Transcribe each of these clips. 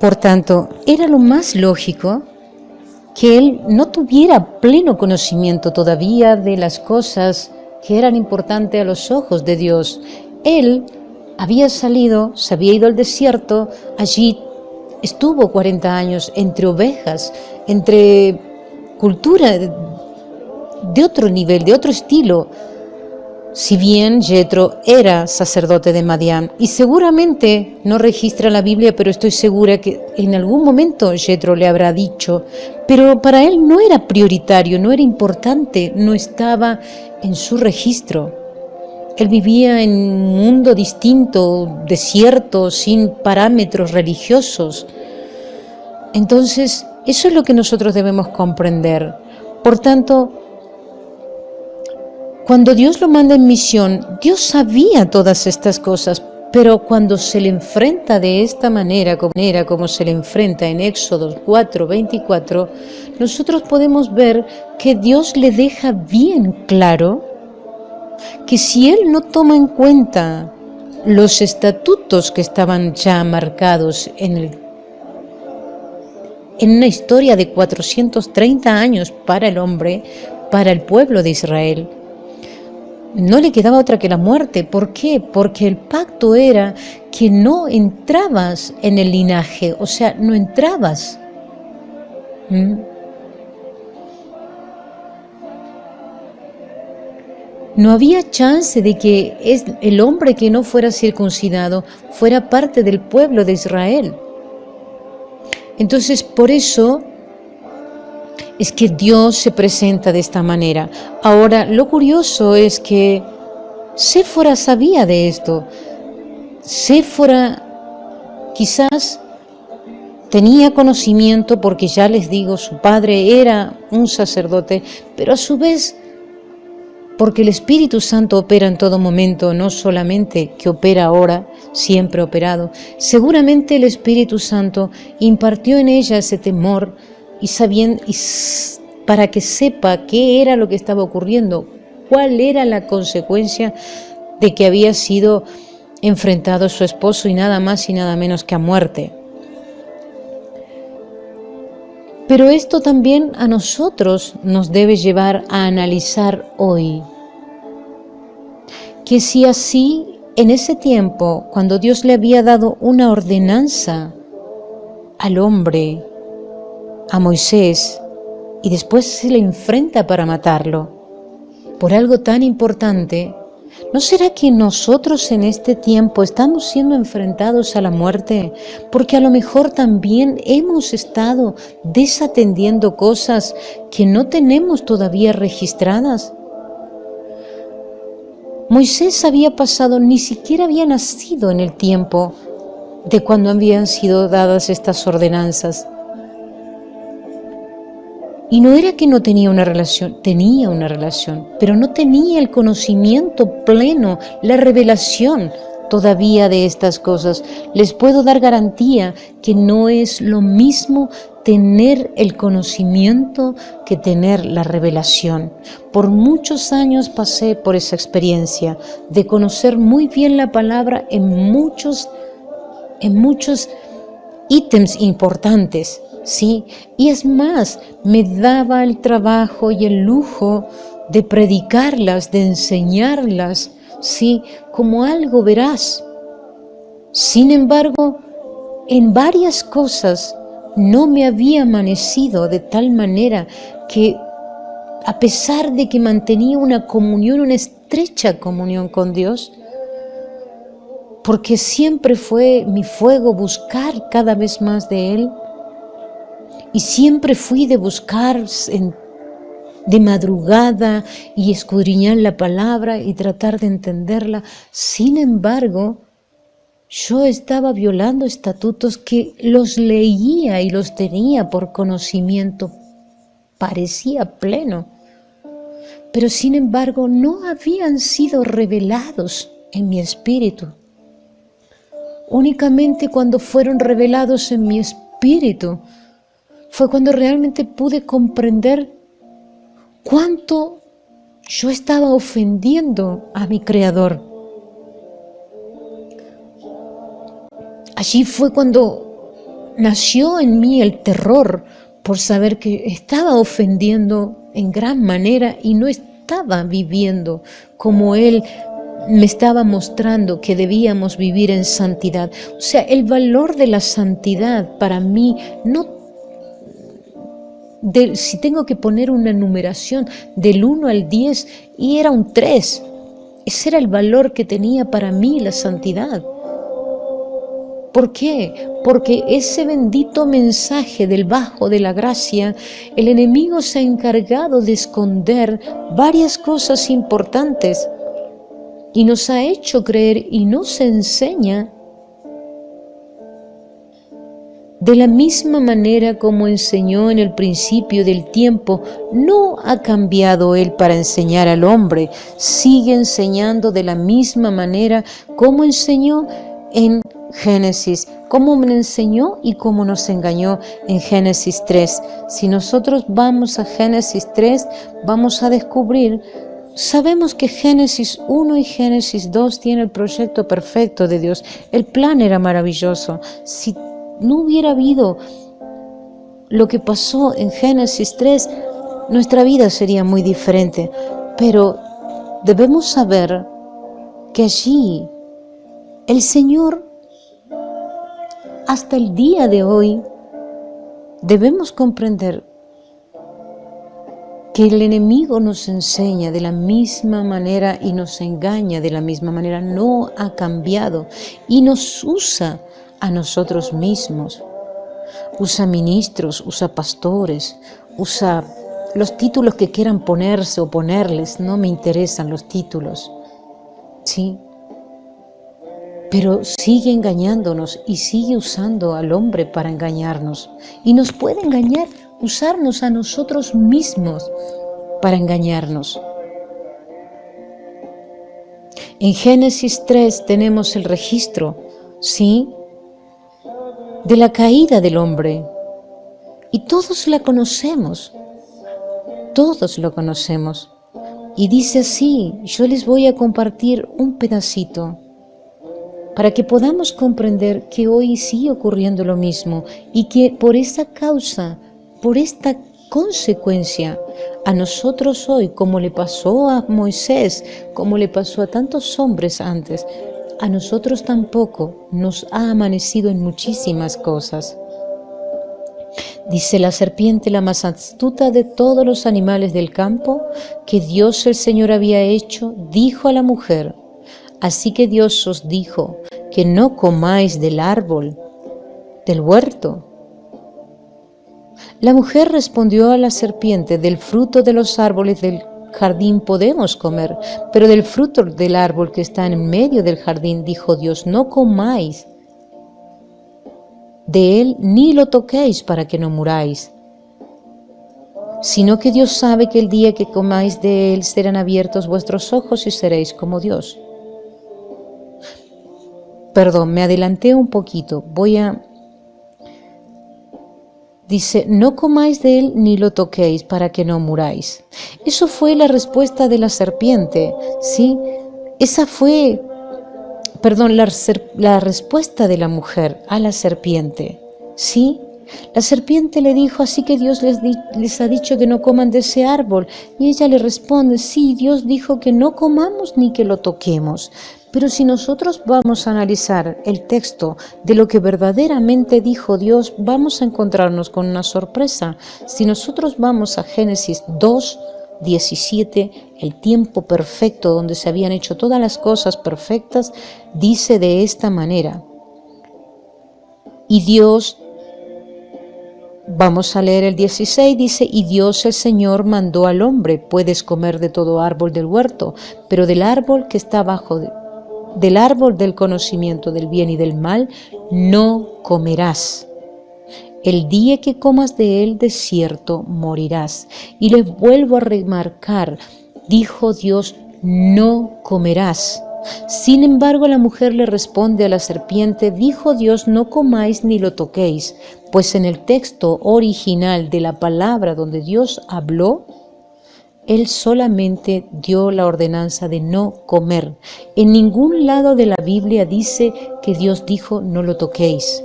Por tanto, era lo más lógico que él no tuviera pleno conocimiento todavía de las cosas que eran importantes a los ojos de Dios. Él había salido, se había ido al desierto, allí estuvo 40 años entre ovejas, entre cultura de otro nivel, de otro estilo. Si bien Jetro era sacerdote de Madián, y seguramente no registra la Biblia, pero estoy segura que en algún momento Jetro le habrá dicho, pero para él no era prioritario, no era importante, no estaba en su registro. Él vivía en un mundo distinto, desierto, sin parámetros religiosos. Entonces, eso es lo que nosotros debemos comprender. Por tanto, cuando Dios lo manda en misión, Dios sabía todas estas cosas, pero cuando se le enfrenta de esta manera como se le enfrenta en Éxodo 4:24, nosotros podemos ver que Dios le deja bien claro que si Él no toma en cuenta los estatutos que estaban ya marcados en una historia de 430 años para el hombre, para el pueblo de Israel, no le quedaba otra que la muerte. ¿Por qué? Porque el pacto era que no entrabas en el linaje, o sea, no entrabas. No había chance de que el hombre que no fuera circuncidado fuera parte del pueblo de Israel. Entonces, por eso es que Dios se presenta de esta manera. Ahora, lo curioso es que Séfora sabía de esto. Séfora quizás tenía conocimiento porque, ya les digo, su padre era un sacerdote, pero a su vez, porque el Espíritu Santo opera en todo momento, no solamente que opera ahora, siempre ha operado. Seguramente el Espíritu Santo impartió en ella ese temor y para que sepa qué era lo que estaba ocurriendo, cuál era la consecuencia de que había sido enfrentado a su esposo y nada más y nada menos que a muerte. Pero esto también a nosotros nos debe llevar a analizar hoy que si así en ese tiempo, cuando Dios le había dado una ordenanza al hombre, a Moisés, y después se le enfrenta para matarlo por algo tan importante, ¿no será que nosotros en este tiempo estamos siendo enfrentados a la muerte? Porque a lo mejor también hemos estado desatendiendo cosas que no tenemos todavía registradas. Moisés había pasado, ni siquiera había nacido en el tiempo de cuando habían sido dadas estas ordenanzas. Y no era que no tenía una relación, pero no tenía el conocimiento pleno, la revelación todavía de estas cosas. Les puedo dar garantía que no es lo mismo tener el conocimiento que tener la revelación. Por muchos años pasé por esa experiencia de conocer muy bien la palabra en muchos ítems importantes. Sí, y es más, me daba el trabajo y el lujo de predicarlas, de enseñarlas, sí, como algo veraz. Sin embargo, en varias cosas no me había amanecido de tal manera que, a pesar de que mantenía una comunión, una estrecha comunión con Dios, porque siempre fue mi fuego buscar cada vez más de Él, y siempre fui de buscar de madrugada y escudriñar la palabra y tratar de entenderla. Sin embargo, yo estaba violando estatutos que los leía y los tenía por conocimiento, parecía pleno, pero sin embargo no habían sido revelados en mi espíritu. Únicamente cuando fueron revelados en mi espíritu fue cuando realmente pude comprender cuánto yo estaba ofendiendo a mi Creador. Allí fue cuando nació en mí el terror por saber que estaba ofendiendo en gran manera y no estaba viviendo como Él me estaba mostrando que debíamos vivir en santidad. O sea, el valor de la santidad para mí, si tengo que poner una numeración del 1 al 10, y era un 3. Ese era el valor que tenía para mí la santidad. ¿Por qué? Porque ese bendito mensaje del bajo de la gracia, el enemigo se ha encargado de esconder varias cosas importantes y nos ha hecho creer y nos enseña de la misma manera como enseñó en el principio del tiempo. No ha cambiado Él para enseñar al hombre, sigue enseñando de la misma manera como enseñó en Génesis, cómo me enseñó y cómo nos engañó en Génesis 3. Si nosotros vamos a Génesis 3, vamos a descubrir, sabemos que Génesis 1 y Génesis 2 tiene el proyecto perfecto de Dios. El plan era maravilloso. Si no hubiera habido lo que pasó en Génesis 3, nuestra vida sería muy diferente. Pero debemos saber que allí el Señor, hasta el día de hoy, debemos comprender que el enemigo nos enseña de la misma manera y nos engaña de la misma manera. No ha cambiado y nos usa a nosotros mismos. Usa ministros, usa pastores, usa los títulos que quieran ponerse o ponerles. No me interesan los títulos, ¿sí? Pero sigue engañándonos y sigue usando al hombre para engañarnos. Y nos puede engañar, usarnos a nosotros mismos para engañarnos. En Génesis 3 tenemos el registro, ¿sí?, de la caída del hombre. Y todos la conocemos. Todos lo conocemos. Y dice así, yo les voy a compartir un pedacito para que podamos comprender que hoy sigue ocurriendo lo mismo y que por esta causa, por esta consecuencia, a nosotros hoy, como le pasó a Moisés, como le pasó a tantos hombres antes, a nosotros tampoco nos ha amanecido en muchísimas cosas. Dice: la serpiente, la más astuta de todos los animales del campo que Dios el Señor había hecho, dijo a la mujer: así que Dios os dijo que no comáis del árbol del huerto. La mujer respondió a la serpiente: del fruto de los árboles del jardín podemos comer, pero del fruto del árbol que está en medio del jardín, dijo Dios, no comáis de él ni lo toquéis para que no muráis. Sino que Dios sabe que el día que comáis de él serán abiertos vuestros ojos y seréis como Dios. Perdón, me adelanté un poquito. Dice, no comáis de él ni lo toquéis para que no muráis. Eso fue la respuesta de la serpiente, ¿sí? Esa fue, la respuesta de la mujer a la serpiente, ¿sí? La serpiente le dijo, así que Dios les ha dicho que no coman de ese árbol. Y ella le responde, sí, Dios dijo que no comamos ni que lo toquemos. Pero si nosotros vamos a analizar el texto de lo que verdaderamente dijo Dios, vamos a encontrarnos con una sorpresa. Si nosotros vamos a Génesis 2:17, el tiempo perfecto donde se habían hecho todas las cosas perfectas, dice de esta manera. Y Dios, vamos a leer el 16, dice, y Dios el Señor mandó al hombre, puedes comer de todo árbol del huerto, pero del árbol que está del árbol del conocimiento del bien y del mal, no comerás. El día que comas de él, de cierto morirás. Y les vuelvo a remarcar, dijo Dios, no comerás. Sin embargo, la mujer le responde a la serpiente, dijo Dios, no comáis ni lo toquéis, pues en el texto original de la palabra donde Dios habló, Él solamente dio la ordenanza de no comer. En ningún lado de la Biblia dice que Dios dijo no lo toquéis.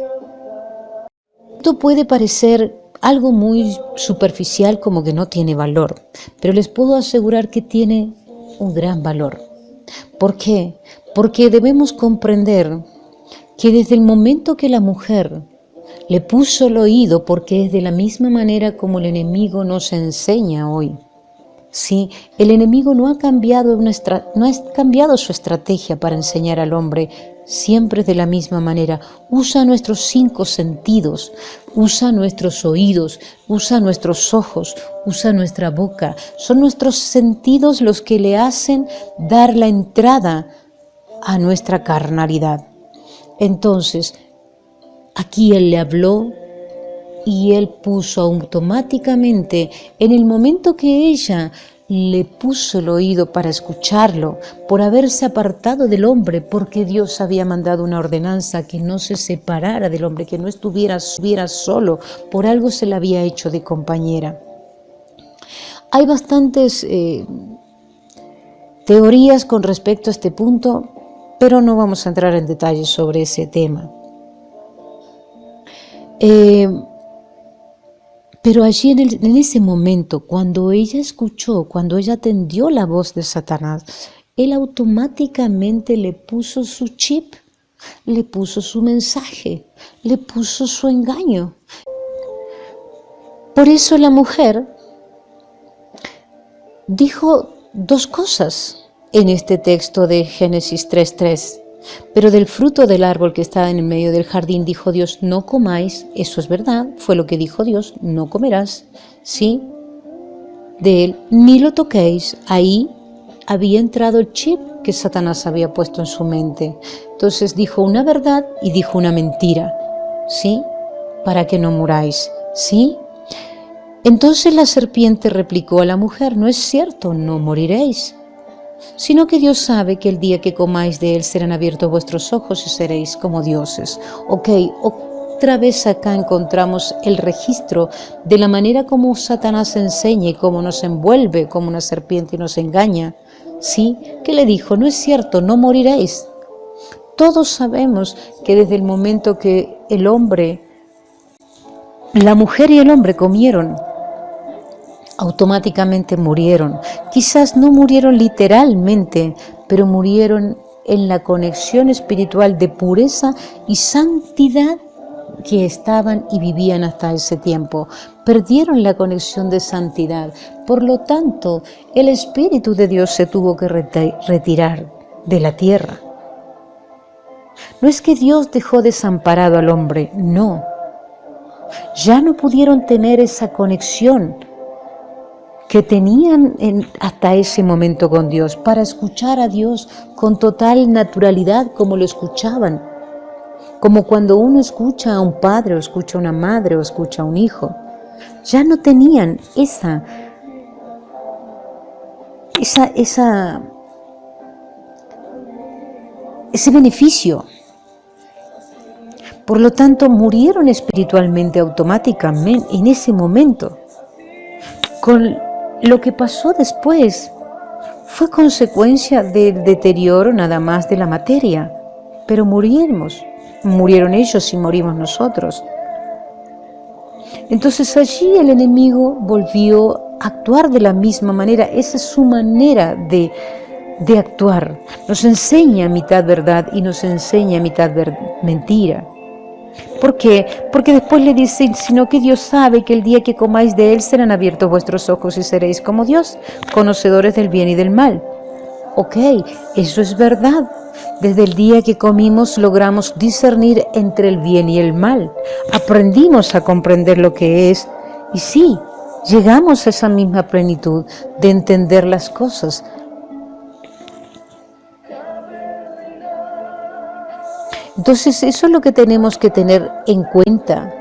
Esto puede parecer algo muy superficial, como que no tiene valor, pero les puedo asegurar que tiene un gran valor. ¿Por qué? Porque debemos comprender que desde el momento que la mujer le puso el oído, porque es de la misma manera como el enemigo nos enseña hoy. Sí, el enemigo no ha cambiado su estrategia para enseñar al hombre, siempre de la misma manera. Usa nuestros 5 sentidos, usa nuestros oídos, usa nuestros ojos, usa nuestra boca. Son nuestros sentidos los que le hacen dar la entrada a nuestra carnalidad. Entonces, aquí él le habló y él puso automáticamente, en el momento que ella le puso el oído para escucharlo, por haberse apartado del hombre, porque Dios había mandado una ordenanza que no se separara del hombre, que no estuviera solo, por algo se la había hecho de compañera. Hay bastantes teorías con respecto a este punto, pero no vamos a entrar en detalles sobre ese tema. Pero allí en ese momento, cuando ella escuchó, cuando ella atendió la voz de Satanás, él automáticamente le puso su chip, le puso su mensaje, le puso su engaño. Por eso la mujer dijo 2 cosas en este texto de Génesis 3:3. Pero del fruto del árbol que estaba en el medio del jardín dijo Dios, no comáis, eso es verdad, fue lo que dijo Dios, no comerás, ¿sí? De él, ni lo toquéis. Ahí había entrado el chip que Satanás había puesto en su mente. Entonces dijo una verdad y dijo una mentira, ¿sí? Para que no muráis, ¿sí? Entonces la serpiente replicó a la mujer, no es cierto, no moriréis, sino que Dios sabe que el día que comáis de él serán abiertos vuestros ojos y seréis como dioses. Ok, otra vez acá encontramos el registro de la manera como Satanás enseña y cómo nos envuelve como una serpiente y nos engaña. ¿Sí? ¿Qué le dijo? No es cierto, no moriréis. Todos sabemos que desde el momento que la mujer y el hombre comieron, automáticamente murieron. Quizás no murieron literalmente, pero murieron en la conexión espiritual de pureza y santidad que estaban y vivían hasta ese tiempo. Perdieron la conexión de santidad. Por lo tanto, el Espíritu de Dios se tuvo que retirar de la tierra. No es que Dios dejó desamparado al hombre, no. Ya no pudieron tener esa conexión que tenían hasta ese momento con Dios, para escuchar a Dios con total naturalidad como lo escuchaban, como cuando uno escucha a un padre o escucha a una madre o escucha a un hijo. Ya no tenían ese beneficio. Por lo tanto, murieron espiritualmente automáticamente en ese momento. Con lo que pasó después fue consecuencia del deterioro nada más de la materia, pero murieron ellos y morimos nosotros. Entonces allí el enemigo volvió a actuar de la misma manera. Esa es su manera de actuar. Nos enseña mitad verdad y nos enseña mitad mentira. ¿Por qué? Porque después le dice, sino que Dios sabe que el día que comáis de él serán abiertos vuestros ojos y seréis como Dios, conocedores del bien y del mal. Ok, eso es verdad. Desde el día que comimos logramos discernir entre el bien y el mal. Aprendimos a comprender lo que es y sí, llegamos a esa misma plenitud de entender las cosas. Entonces eso es lo que tenemos que tener en cuenta.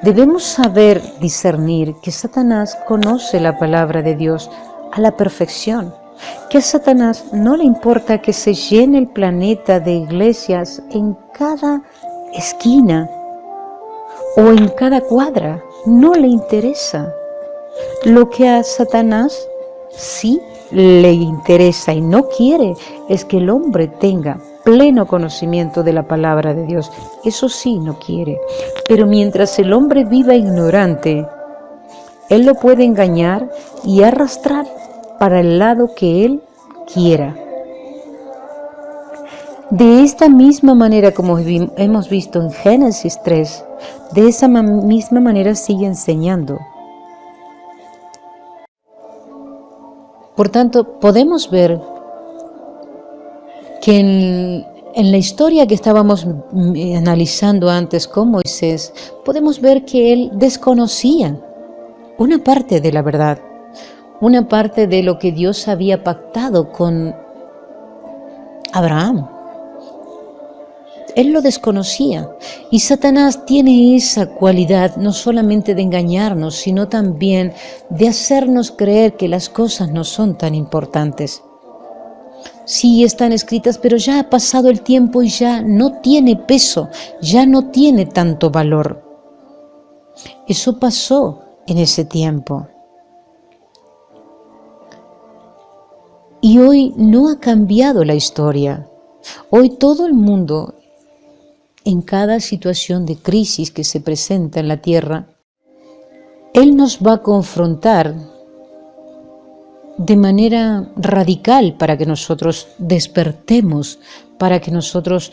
Debemos saber discernir que Satanás conoce la palabra de Dios a la perfección, que a Satanás no le importa que se llene el planeta de iglesias en cada esquina o en cada cuadra, no le interesa. Lo que a Satanás sí le interesa y no quiere es que el hombre tenga pleno conocimiento de la palabra de Dios. Eso sí no quiere. Pero mientras el hombre viva ignorante, él lo puede engañar y arrastrar para el lado que él quiera. De esta misma manera, como hemos visto en Génesis 3, de esa misma manera sigue enseñando. Por tanto, podemos ver que en la historia que estábamos analizando antes con Moisés, podemos ver que él desconocía una parte de la verdad, una parte de lo que Dios había pactado con Abraham. Él lo desconocía, y Satanás tiene esa cualidad no solamente de engañarnos, sino también de hacernos creer que las cosas no son tan importantes. Sí están escritas, pero ya ha pasado el tiempo y ya no tiene peso, ya no tiene tanto valor. Eso pasó en ese tiempo. Y hoy no ha cambiado la historia. Hoy todo el mundo, en cada situación de crisis que se presenta en la tierra, Él nos va a confrontar de manera radical para que nosotros despertemos, para que nosotros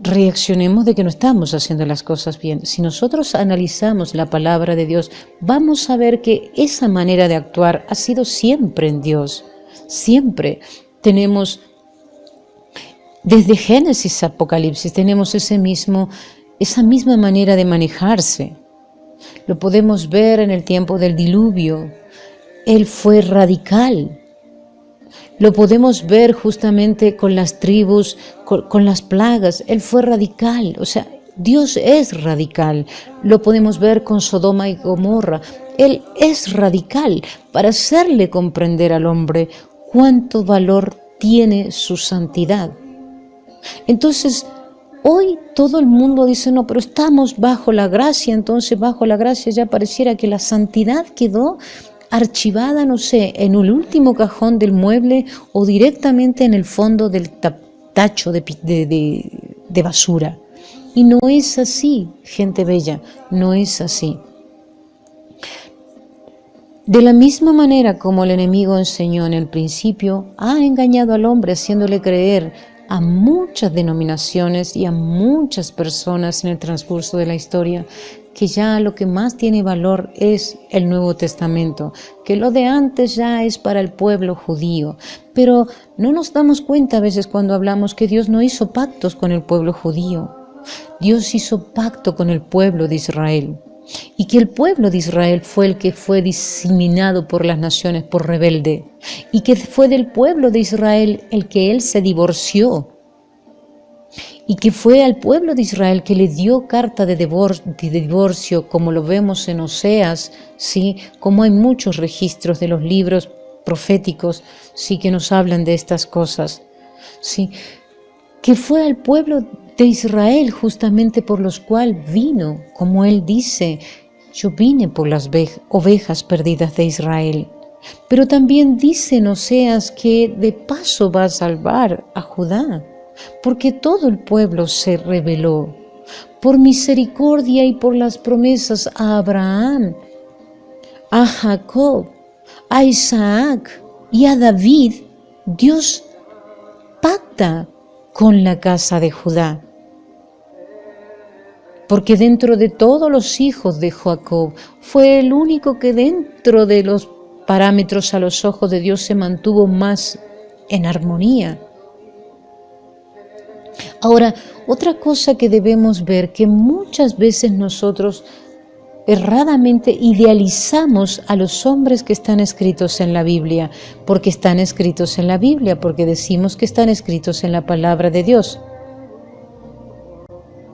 reaccionemos de que no estamos haciendo las cosas bien. Si nosotros analizamos la palabra de Dios, vamos a ver que esa manera de actuar ha sido siempre en Dios. Siempre tenemos, desde Génesis a Apocalipsis, tenemos esa misma manera de manejarse. Lo podemos ver en el tiempo del diluvio. Él fue radical. Lo podemos ver justamente con las tribus, con las plagas. Él fue radical. O sea, Dios es radical. Lo podemos ver con Sodoma y Gomorra. Él es radical para hacerle comprender al hombre cuánto valor tiene su santidad. Entonces, hoy todo el mundo dice, no, pero estamos bajo la gracia, entonces bajo la gracia ya pareciera que la santidad quedó archivada, no sé, en el último cajón del mueble o directamente en el fondo del tacho de basura. Y no es así, gente bella, no es así. De la misma manera como el enemigo enseñó en el principio, ha engañado al hombre haciéndole creer a muchas denominaciones y a muchas personas en el transcurso de la historia que ya lo que más tiene valor es el Nuevo Testamento, que lo de antes ya es para el pueblo judío. Pero no nos damos cuenta a veces cuando hablamos que Dios no hizo pactos con el pueblo judío. Dios hizo pacto con el pueblo de Israel. Y que el pueblo de Israel fue el que fue diseminado por las naciones por rebelde. Y que fue del pueblo de Israel el que él se divorció. Y que fue al pueblo de Israel que le dio carta de divorcio, como lo vemos en Oseas, ¿sí? Como hay muchos registros de los libros proféticos, ¿sí? Que nos hablan de estas cosas, ¿sí? Que fue al pueblo de Israel justamente por los cuales vino, como él dice, yo vine por las ovejas perdidas de Israel. Pero también dice en Oseas que de paso va a salvar a Judá, porque todo el pueblo se rebeló. Por misericordia y por las promesas a Abraham, a Jacob, a Isaac y a David, Dios pacta con la casa de Judá. Porque dentro de todos los hijos de Jacob, fue el único que dentro de los parámetros a los ojos de Dios se mantuvo más en armonía. Ahora, otra cosa que debemos ver, que muchas veces nosotros erradamente idealizamos a los hombres que están escritos en la Biblia, porque están escritos en la Biblia, porque decimos que están escritos en la palabra de Dios.